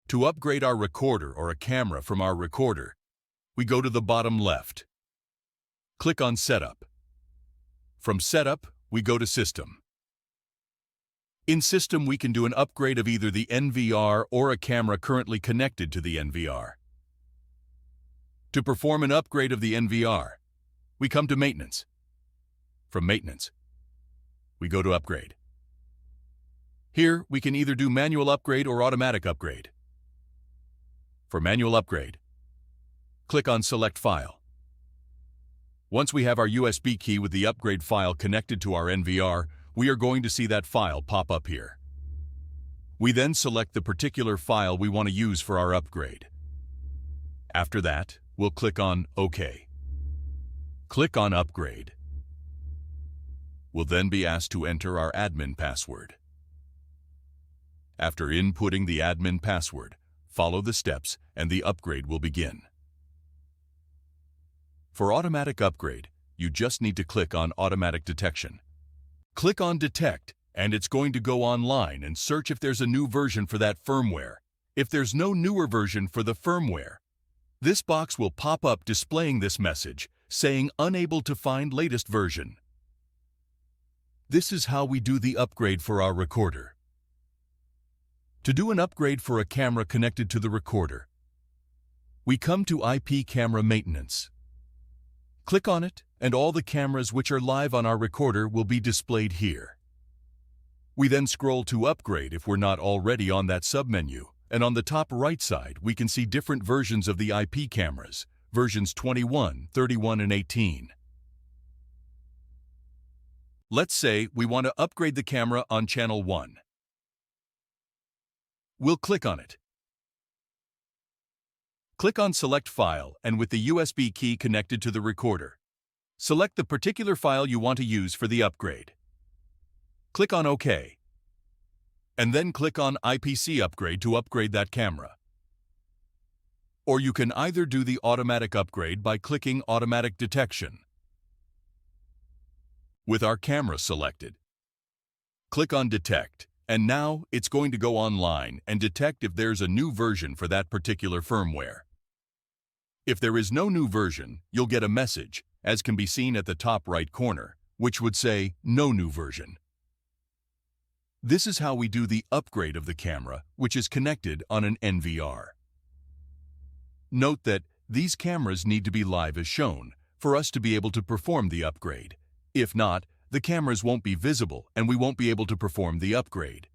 To upgrade our recorder or a camera from our recorder, we go to the bottom left. Click on Setup. From Setup, we go to System. In System, we can do an upgrade of either the NVR or a camera currently connected to the NVR. To perform an upgrade of the NVR, we come to Maintenance. From Maintenance, we go to Upgrade. Here, we can either do manual upgrade or automatic upgrade. For manual upgrade, click on Select File. Once we have our USB key with the upgrade file connected to our NVR, we are going to see that file pop up here. We then select the particular file we want to use for our upgrade. After that, we'll click on OK. Click on Upgrade. We'll then be asked to enter our admin password. After inputting the admin password, follow the steps and the upgrade will begin. For automatic upgrade, you just need to click on Automatic Detection. Click on Detect, and it's going to go online and search if there's a new version for that firmware. If there's no newer version for the firmware, this box will pop up displaying this message saying unable to find latest version. This is how we do the upgrade for our recorder. To do an upgrade for a camera connected to the recorder, we come to IP Camera Maintenance. Click on it, and all the cameras which are live on our recorder will be displayed here. We then scroll to Upgrade if we're not already on that submenu, and on the top right side we can see different versions of the IP cameras, versions 21, 31, and 18. Let's say we want to upgrade the camera on channel 1. We'll click on it. Click on Select File, and with the USB key connected to the recorder, select the particular file you want to use for the upgrade. Click on OK, and then click on IPC Upgrade to upgrade that camera. Or you can either do the automatic upgrade by clicking Automatic Detection. With our camera selected, click on Detect, and now it's going to go online and detect if there's a new version for that particular firmware. If there is no new version, you'll get a message, as can be seen at the top right corner, which would say No New Version. This is how we do the upgrade of the camera, which is connected on an NVR. Note that these cameras need to be live as shown for us to be able to perform the upgrade. If not, the cameras won't be visible and we won't be able to perform the upgrade.